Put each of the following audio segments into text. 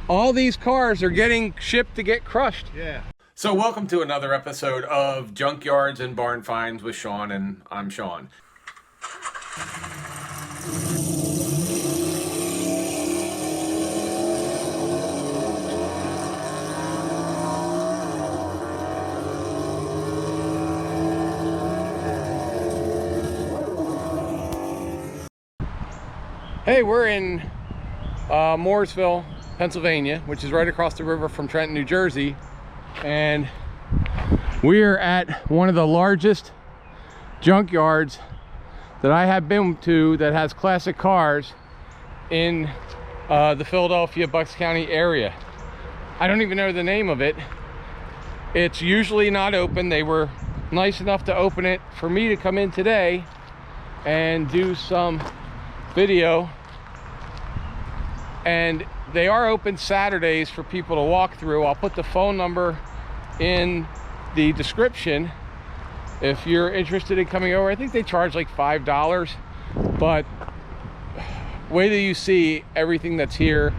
all these cars are getting shipped to get crushed. Yeah. So welcome to another episode of Junkyards and Barn Finds with Sean, and I'm Sean. Hey, we're in Morrisville, Pennsylvania, which is right across the river from Trenton, New Jersey. And we're at one of the largest junkyards that I have been to that has classic cars in the Philadelphia, Bucks County area. I don't even know the name of it. It's usually not open. They were nice enough to open it for me to come in today and do some video. And they are open Saturdays for people to walk through. I'll put the phone number in the description if you're interested in coming over. I think they charge like $5, but wait till you see everything that's here,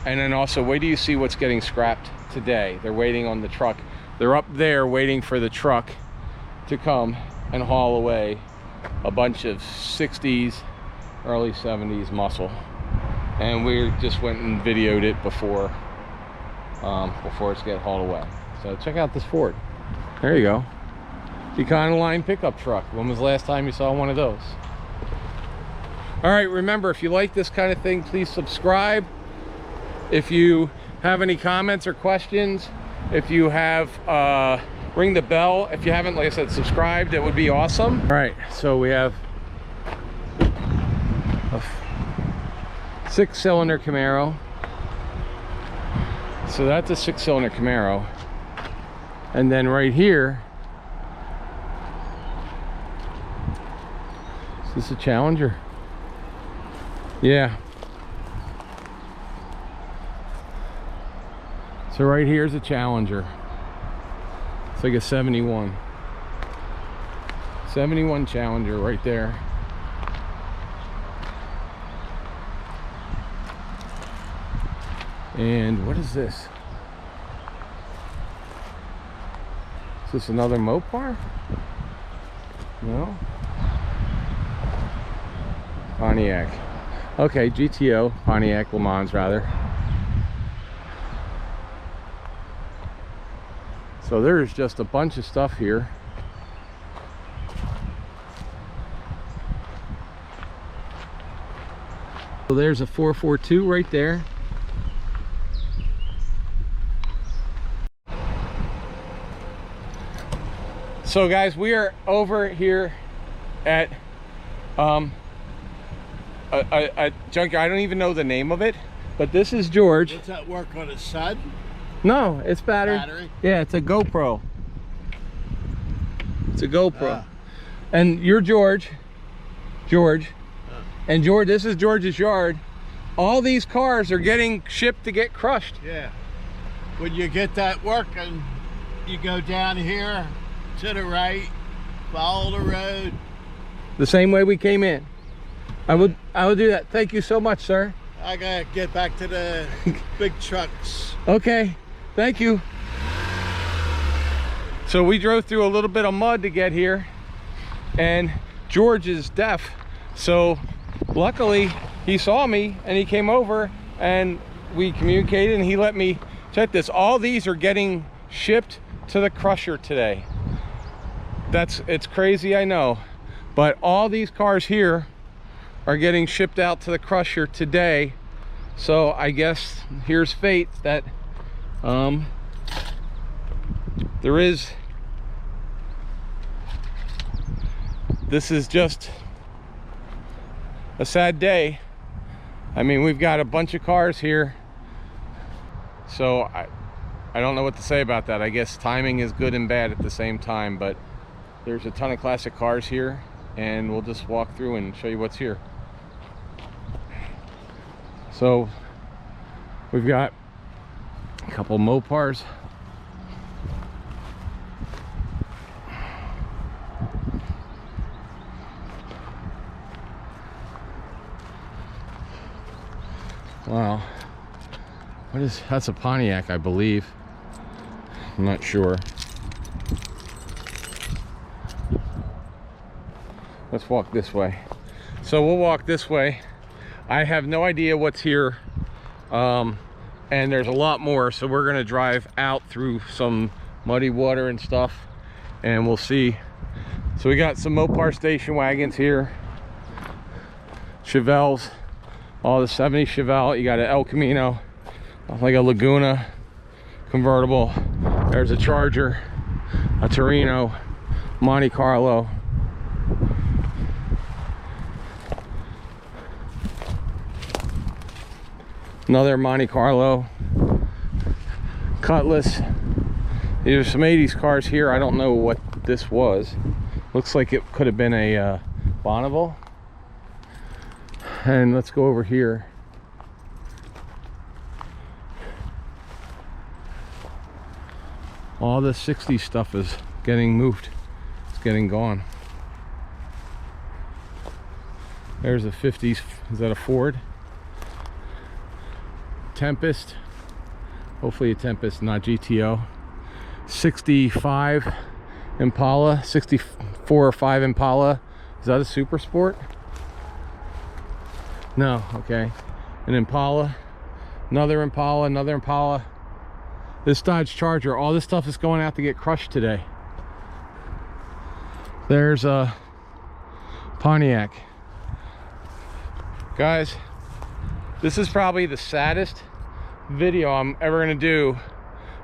and then also wait till you see what's getting scrapped today. They're waiting on the truck. They're up there waiting for the truck to come and haul away a bunch of 60s, early 70s muscle. And we just went and videoed it before it's get hauled away. So check out this Ford. There you go. Econoline pickup truck. When was the last time you saw one of those? All right, remember, if you like this kind of thing, please subscribe. If you have any comments or questions, if you have, ring the bell. If you haven't, like I said, subscribed, it would be awesome. All right, so we have a 6-cylinder Camaro. So that's a 6-cylinder Camaro. And then right here, is this a Challenger? Yeah. So right here's a Challenger. It's like a 71 Challenger right there. And what is this? Is this another Mopar? No. Pontiac. Okay, GTO, Pontiac, Le Mans rather. So there's just a bunch of stuff here. So there's a 442 right there. So guys, we are over here at a junkyard. I don't even know the name of it, but this is George. Does that work on a sud? No, it's battery. Yeah, it's a GoPro. It's a GoPro. And you're George. And George, this is George's yard. All these cars are getting shipped to get crushed. Yeah. When you get that working, you go down here to the right, follow the road. The same way we came in. I would do that. Thank you so much, sir. I gotta get back to the big trucks. Okay, thank you. So we drove through a little bit of mud to get here, and George is deaf, so luckily he saw me and he came over and we communicated and he let me check this. All these are getting shipped to the crusher today. It's crazy, I know, but all these cars here are getting shipped out to the crusher today. So I guess here's fate that this is just a sad day. I mean, we've got a bunch of cars here, so I don't know what to say about that. I guess timing is good and bad at the same time, but there's a ton of classic cars here, and we'll just walk through and show you what's here. So we've got a couple Mopars. Wow. That's a Pontiac, I believe. I'm not sure. Let's walk this way. So we'll walk this way. I have no idea what's here, and there's a lot more, so we're gonna drive out through some muddy water and stuff, and we'll see. So we got some Mopar station wagons here, Chevelles, all the 70 Chevelle. You got an El Camino, like a Laguna convertible. There's a Charger, a Torino, Monte Carlo. Another Monte Carlo, Cutlass. There's some 80s cars here. I don't know what this was. Looks like it could have been a Bonneville. And let's go over here. All the 60s stuff is getting moved. It's getting gone. There's a 50s. Is that a Ford? Tempest. Hopefully a Tempest, not GTO. 65 Impala. 64 or 5 Impala. Is that a Super Sport? No. Okay. An Impala. Another Impala. Another Impala. This Dodge Charger. All this stuff is going out to get crushed today. There's a Pontiac. Guys, this is probably the saddest video I'm ever gonna do,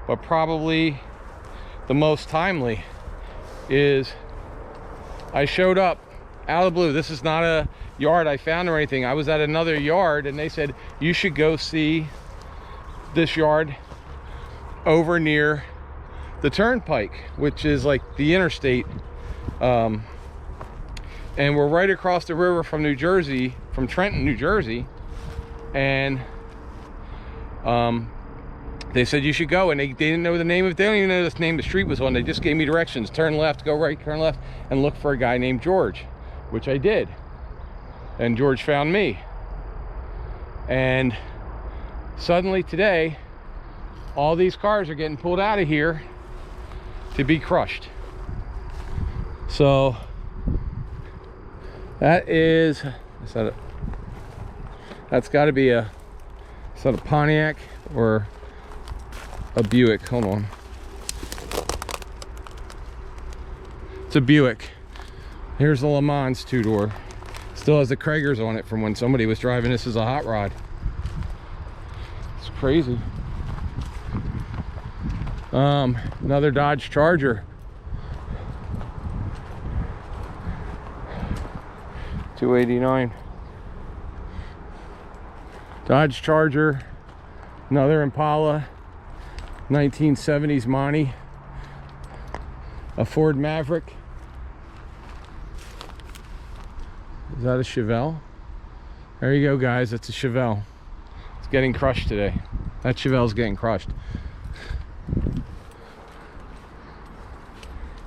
but probably the most timely. Is I showed up out of the blue. This is not a yard I found or anything. I was at another yard and they said you should go see this yard over near the turnpike, which is like the interstate, and we're right across the river from New Jersey, from Trenton, New Jersey. And they said you should go, and they didn't know the name of it. They don't even know the name the street was on. They just gave me directions: turn left, go right, turn left, and look for a guy named George, which I did. And George found me. And suddenly today, all these cars are getting pulled out of here to be crushed. So that is that a, that's got to be a, is that a Pontiac or a Buick? Hold on. It's a Buick. Here's the Le Mans two-door. Still has the Kragers on it from when somebody was driving this as a hot rod. It's crazy. Another Dodge Charger. 289. Dodge Charger. Another Impala. 1970s Monte. A Ford Maverick. Is that a Chevelle? There you go, guys. That's a Chevelle. It's getting crushed today. That Chevelle's getting crushed.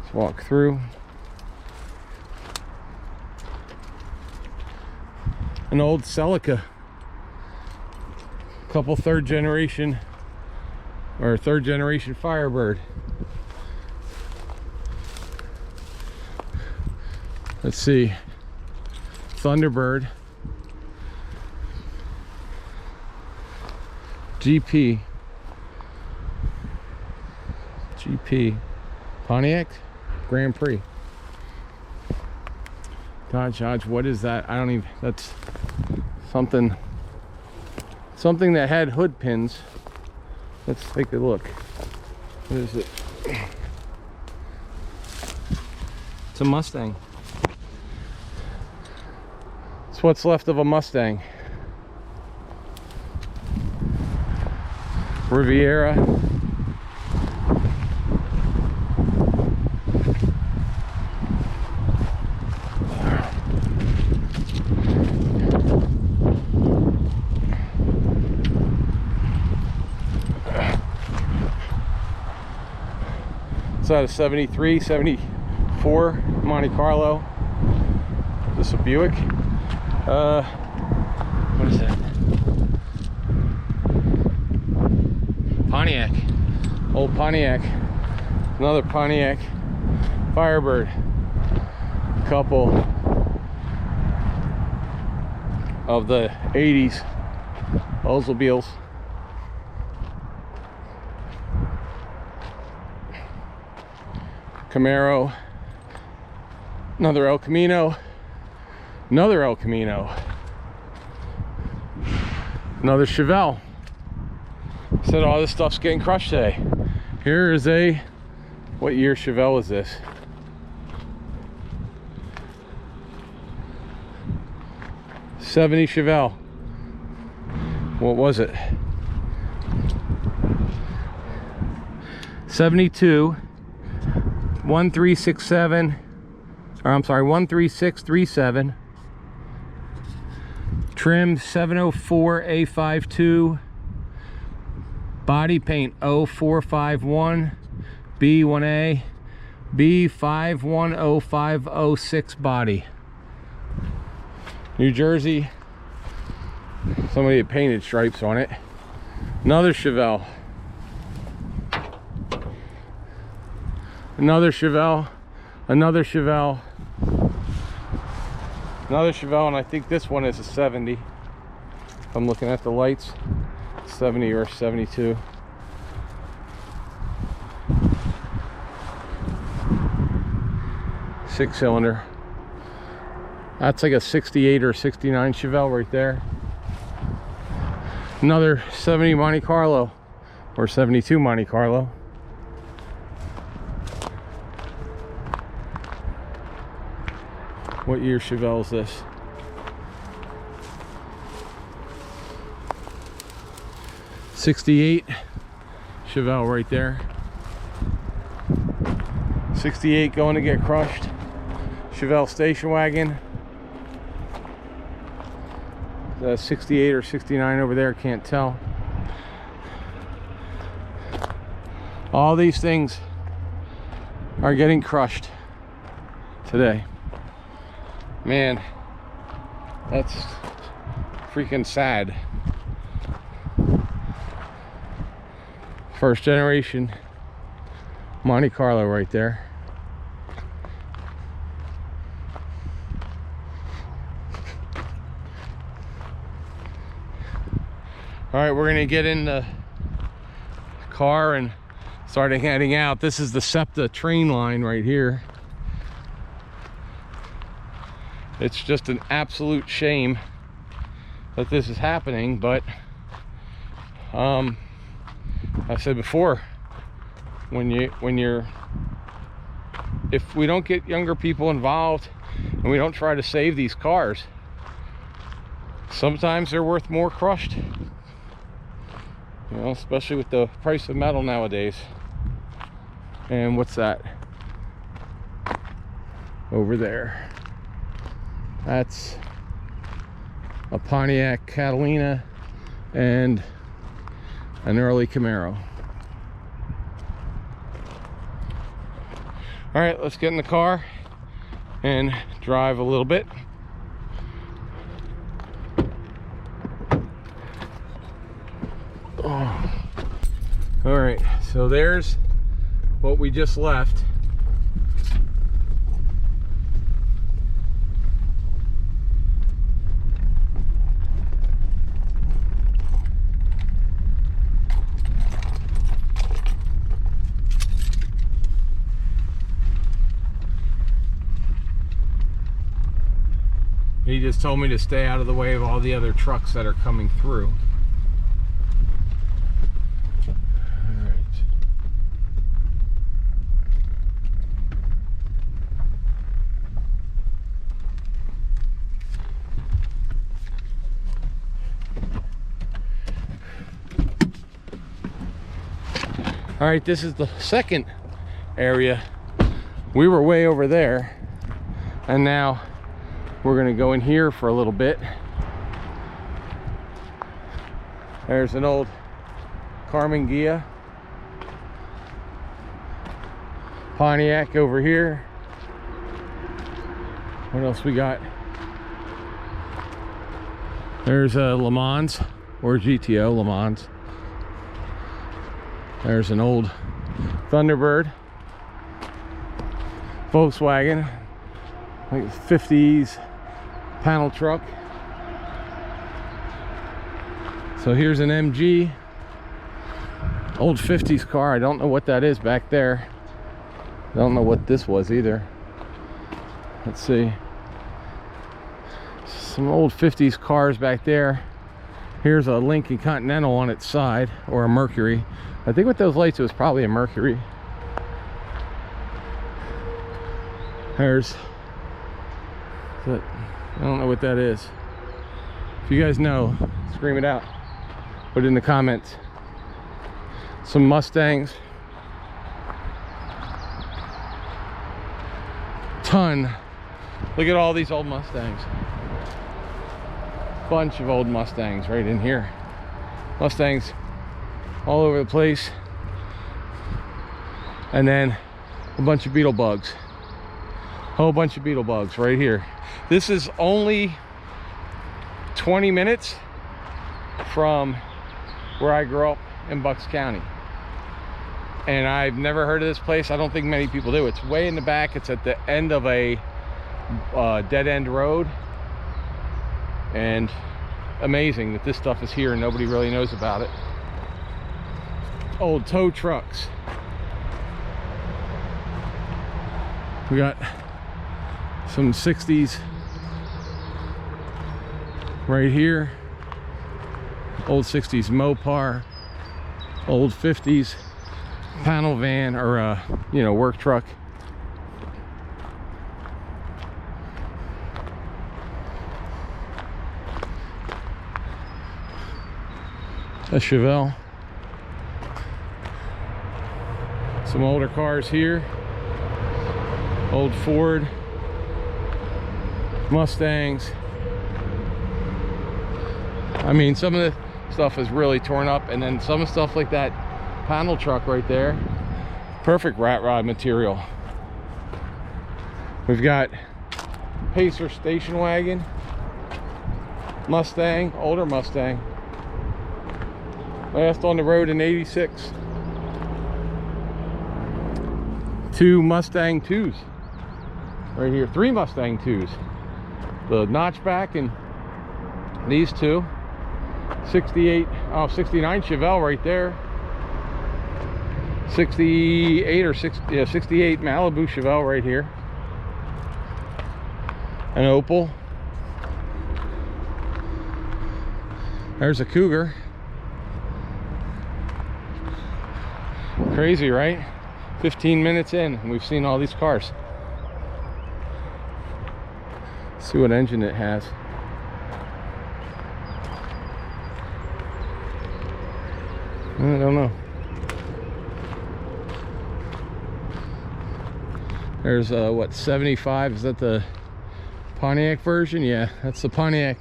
Let's walk through. An old Celica. Couple third generation Firebird. Let's see. Thunderbird. GP. Pontiac Grand Prix. Dodge, what is that? I don't even, that's something that had hood pins. Let's take a look. What is it? It's a Mustang. It's what's left of a Mustang. Riviera. It's out of 73, 74 Monte Carlo. Is this a Buick? What is that? Pontiac. Old Pontiac. Another Pontiac Firebird. Couple of the 80s Oldsmobiles. Camaro. Another El Camino. Another El Camino. Another Chevelle. Said all this stuff's getting crushed today. Here is a, what year Chevelle is this? '70 Chevelle. What was it? 72 1367, or I'm sorry, 13637. Trim 704 A52. Body paint 0451 B1A B510506 body. New Jersey. Somebody had painted stripes on it. Another Chevelle. Another Chevelle. Another Chevelle. Another Chevelle, and I think this one is a 70. I'm looking at the lights. 70 or 72. Six-cylinder. That's like a 68 or 69 Chevelle right there. Another 70 Monte Carlo or 72 Monte Carlo. What year Chevelle is this? '68 Chevelle right there. 68 going to get crushed. Chevelle station wagon. 68 or 69 over there, can't tell. All these things are getting crushed today. Man, that's freaking sad. First generation Monte Carlo right there. All right, we're gonna get in the car and start heading out. This is the SEPTA train line right here. It's just an absolute shame that this is happening, but I said before, if we don't get younger people involved and we don't try to save these cars, sometimes they're worth more crushed. You know, especially with the price of metal nowadays. And what's that over there? That's a Pontiac Catalina and an early Camaro. All right, let's get in the car and drive a little bit. Oh. All right, so there's what we just left. He just told me to stay out of the way of all the other trucks that are coming through. All right, this is the second area. We were way over there, and now we're gonna go in here for a little bit. There's an old Carmen Ghia. Pontiac over here. What else we got? There's a Le Mans or GTO Le Mans. There's an old Thunderbird, Volkswagen, like 50s panel truck. So here's an MG, old 50s car. I don't know what that is back there. I don't know what this was either. Let's see. Some old 50s cars back there. Here's a Lincoln Continental on its side, or a Mercury. I think with those lights it was probably a Mercury. There's that. I don't know what that is. If you guys know, scream it out. Put it in the comments. Some Mustangs. Ton. Look at all these old Mustangs. Bunch of old Mustangs right in here. Mustangs all over the place. And then a bunch of beetle bugs. Whole bunch of beetle bugs right here. This is only 20 minutes from where I grew up in Bucks County. And I've never heard of this place. I don't think many people do. It's way in the back. It's at the end of a dead-end road. And amazing that this stuff is here and nobody really knows about it. Old tow trucks. We got some 60s right here. Old 60s Mopar. Old 50s panel van, or you know, work truck. A Chevelle. Some older cars here. Old Ford, Mustangs. I mean, some of the stuff is really torn up, and then some stuff like that panel truck right there, perfect rat rod material. We've got Pacer station wagon, Mustang, older Mustang, last on the road in '86. Two Mustang 2s right here, three Mustang 2s, the notchback, and these two. 69 Chevelle right there. 68 or 68 Malibu Chevelle right here. An Opel. There's a Cougar. Crazy, right? 15 minutes in and we've seen all these cars. Let's see what engine it has. I don't know. There's what, 75? Is that the Pontiac version? Yeah, that's the Pontiac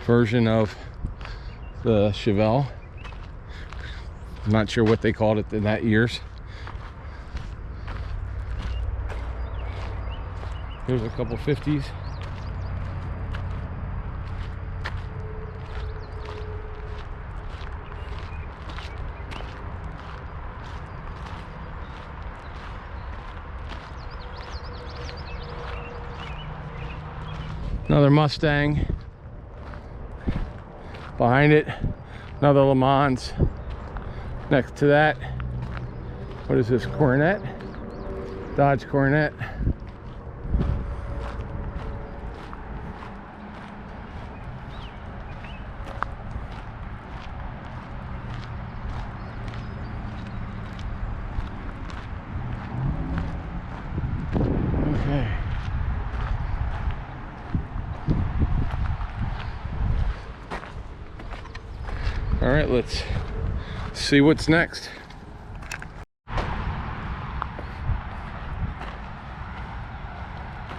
version of the Chevelle. I'm not sure what they called it in that years. Here's a couple 50s. Another Mustang. Behind it, another Le Mans. Next to that, what is this, Coronet? Dodge Coronet. Okay. All right, let's see what's next.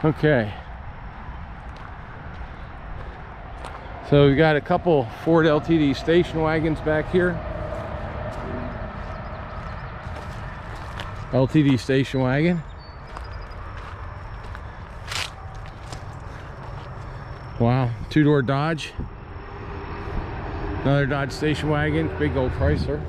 Okay. So we've got a couple Ford LTD station wagons back here. LTD station wagon. Wow, two-door Dodge. Another Dodge station wagon, big old Chrysler.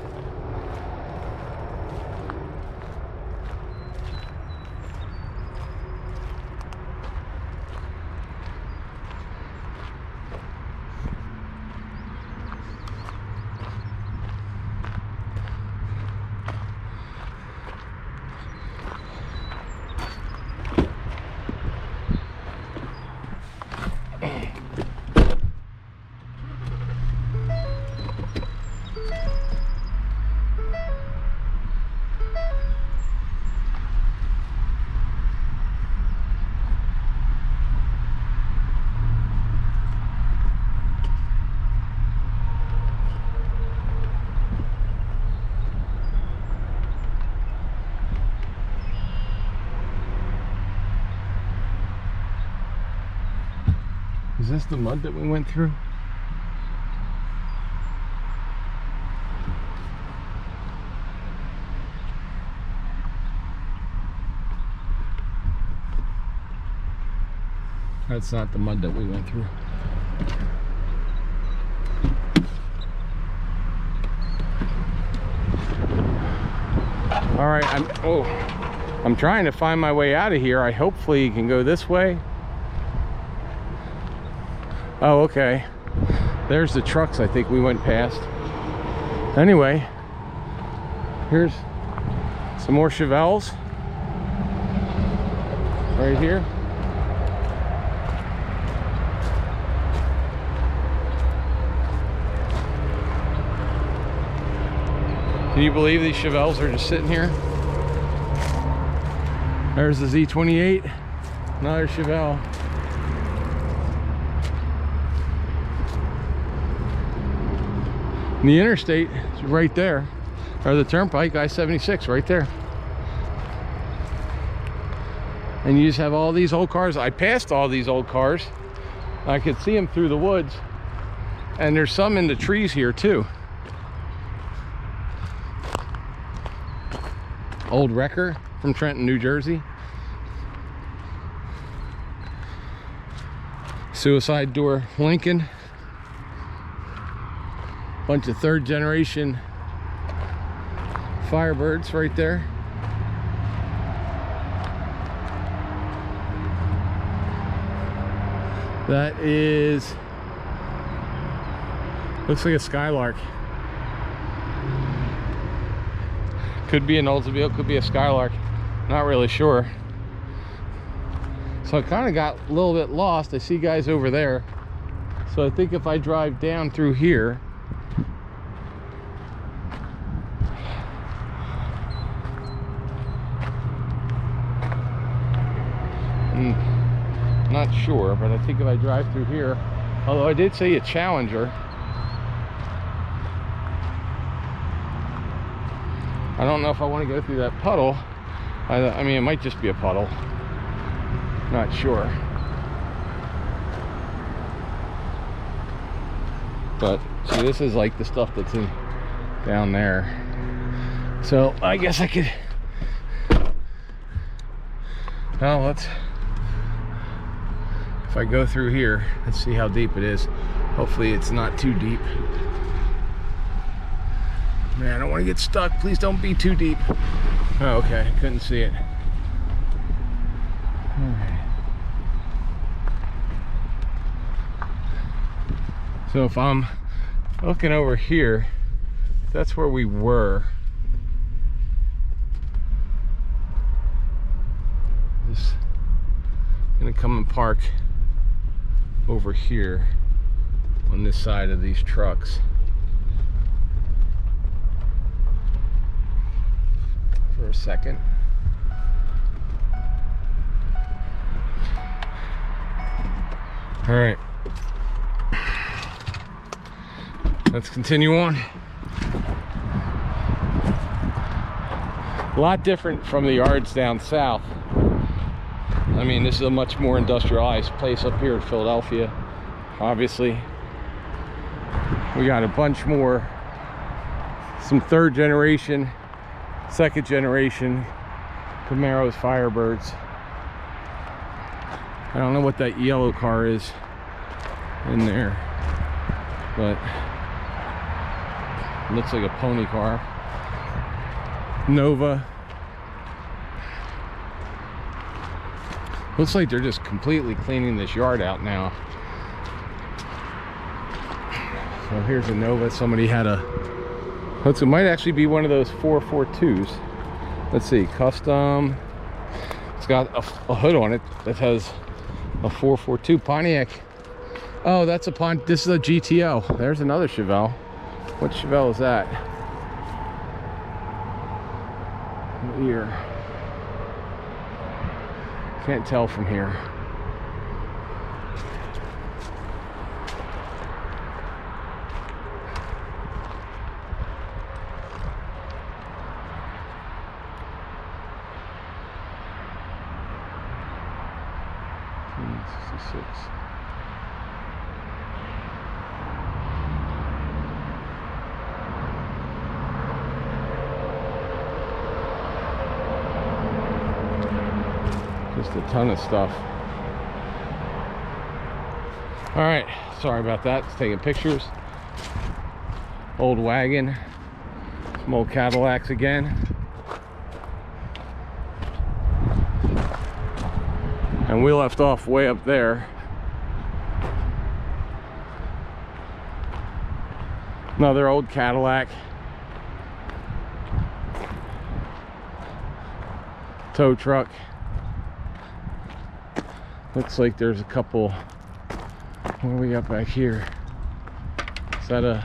this the mud that we went through? That's not the mud that we went through. All right, I'm trying to find my way out of here. I hopefully can go this way. Oh, okay. There's the trucks I think we went past. Anyway, here's some more Chevelles right here. Can you believe these Chevelles are just sitting here? There's the Z28, another Chevelle. And the interstate is right there, or the turnpike, I-76 right there. And you just have all these old cars. I passed all these old cars. I could see them through the woods. And there's some in the trees here too. Old wrecker from Trenton, New Jersey. Suicide door Lincoln. Bunch of third generation Firebirds right there. That is, looks like a Skylark. Could be an Oldsmobile, could be a Skylark. Not really sure. So I kind of got a little bit lost. I see guys over there. So I think if I drive down through here, not sure, but I think if I drive through here, although I did see a Challenger. I don't know if I want to go through that puddle. I mean, it might just be a puddle. Not sure. But see, this is like the stuff that's in down there. So I guess I could. Well, let's. If I go through here, let's see how deep it is. Hopefully, it's not too deep. Man, I don't want to get stuck. Please don't be too deep. Oh, okay. Couldn't see it. All right. So if I'm looking over here, that's where we were. Just gonna come and park over here on this side of these trucks. For a second. All right, let's continue on. A lot different from the yards down south. I mean, this is a much more industrialized place up here in Philadelphia. Obviously, we got a bunch more, some third generation, second generation Camaros Firebirds. I don't know what that yellow car is in there, but it looks like a pony car. Nova. Looks like they're just completely cleaning this yard out now. So here's a Nova. Somebody had a, it might actually be one of those 442s. Let's see, custom. It's got a hood on it that has a 442 Pontiac. Oh, that's a this is a GTO. There's another Chevelle. What Chevelle is that? Here. Can't tell from here. Just a ton of stuff. All right, sorry about that. It's taking pictures. Old wagon, some old Cadillacs again. And we left off way up there. Another old Cadillac. Tow truck. Looks like there's a couple. What do we got back here? Is that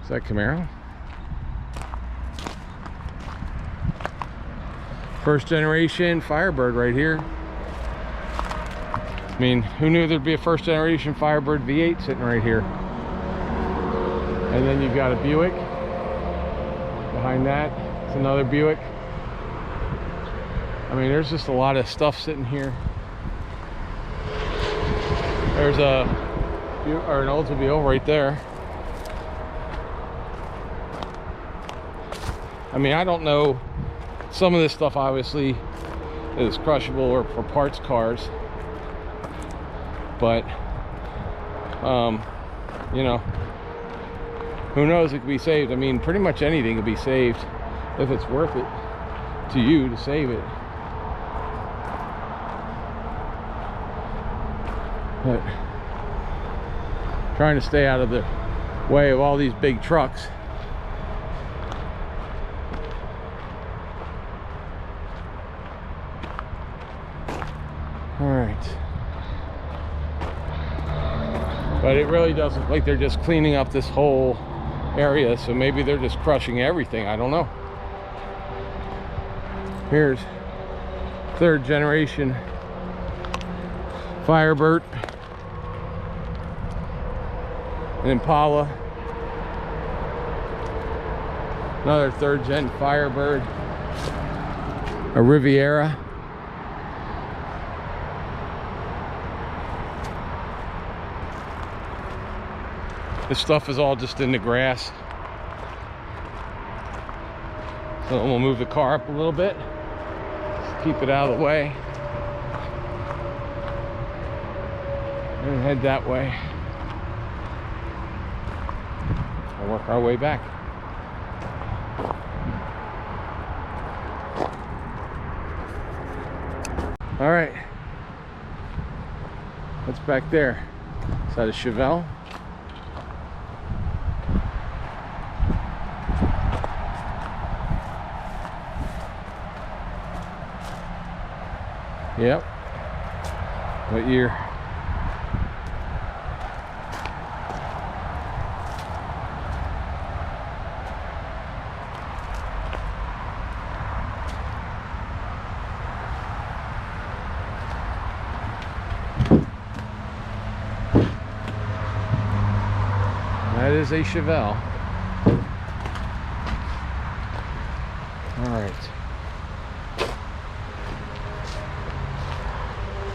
Camaro? First generation Firebird right here. I mean, who knew there'd be a first generation Firebird V8 sitting right here? And then you've got a Buick. Behind that, it's another Buick. I mean, there's just a lot of stuff sitting here. There's an Oldsmobile right there. I mean, I don't know. Some of this stuff obviously is crushable or for parts cars. But, you know, who knows, it could be saved. I mean, pretty much anything could be saved if it's worth it to you to save it. But trying to stay out of the way of all these big trucks. All right. But it really does look like they're just cleaning up this whole area, so maybe they're just crushing everything. I don't know. Here's third generation Firebird, an Impala, another third gen Firebird, a Riviera. This stuff is all just in the grass. So we'll move the car up a little bit. Just keep it out of the way. And head that way. We'll work our way back. All right. What's back there? Is that a Chevelle? Yep. What year? That is a Chevelle. All right.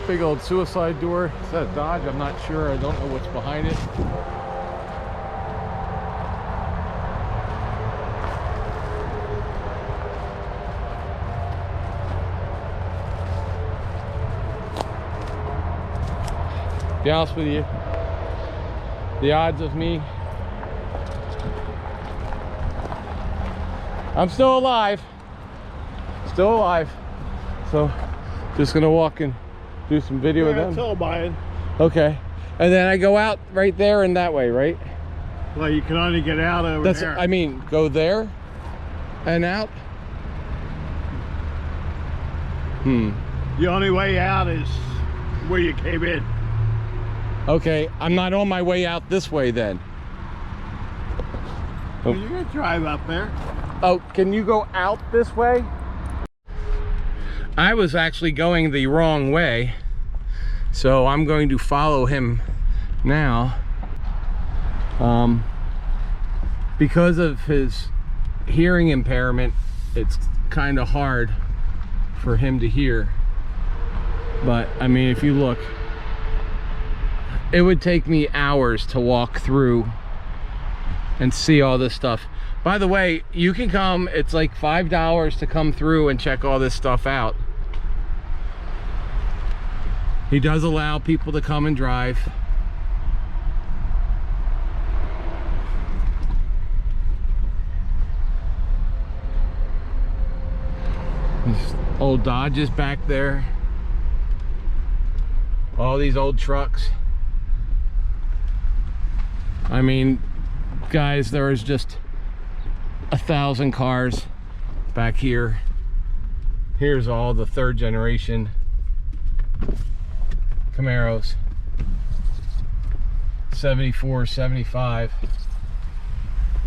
Big old suicide door. Is that a Dodge? I'm not sure. I don't know what's behind it. To be honest with you, the odds of me, I'm still alive. Still alive. So just gonna walk and do some video with them. Until buying. Okay. And then I go out right there and that way, right? Well, you can only get out over there. I mean, go there and out. The only way out is where you came in. Okay, I'm not on my way out this way then. Well, you're gonna drive up there. Oh, can you go out this way? I was actually going the wrong way, so I'm going to follow him now. Because of his hearing impairment, it's kind of hard for him to hear. But I mean, if you look, it would take me hours to walk through and see all this stuff. By the way, you can come, it's like $5 to come through and check all this stuff out. He does allow people to come and drive. These old Dodges back there. All these old trucks. I mean, guys, there is just 1,000 cars back here. Here's all the third generation Camaros. 74, 75.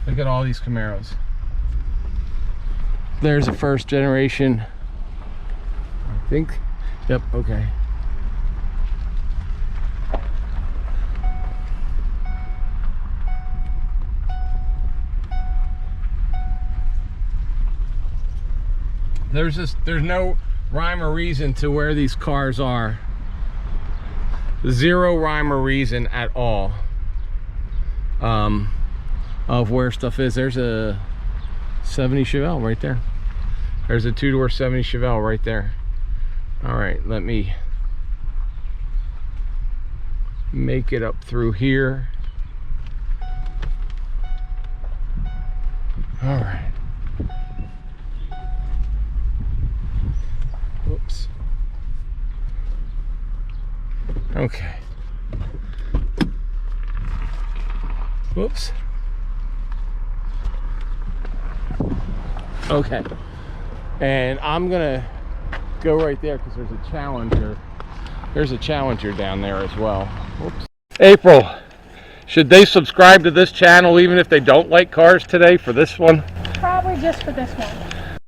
Look at all these Camaros. There's a first generation, I think. Yep, okay. There's no rhyme or reason to where these cars are. Zero rhyme or reason at all of where stuff is. There's a 70 Chevelle right there. There's a two-door 70 Chevelle right there. All right, let me make it up through here. All right. Whoops. Okay. Whoops. Okay. And I'm gonna go right there because there's a Challenger. There's a Challenger down there as well. Whoops. April, should they subscribe to this channel even if they don't like cars today for this one? Probably just for this one.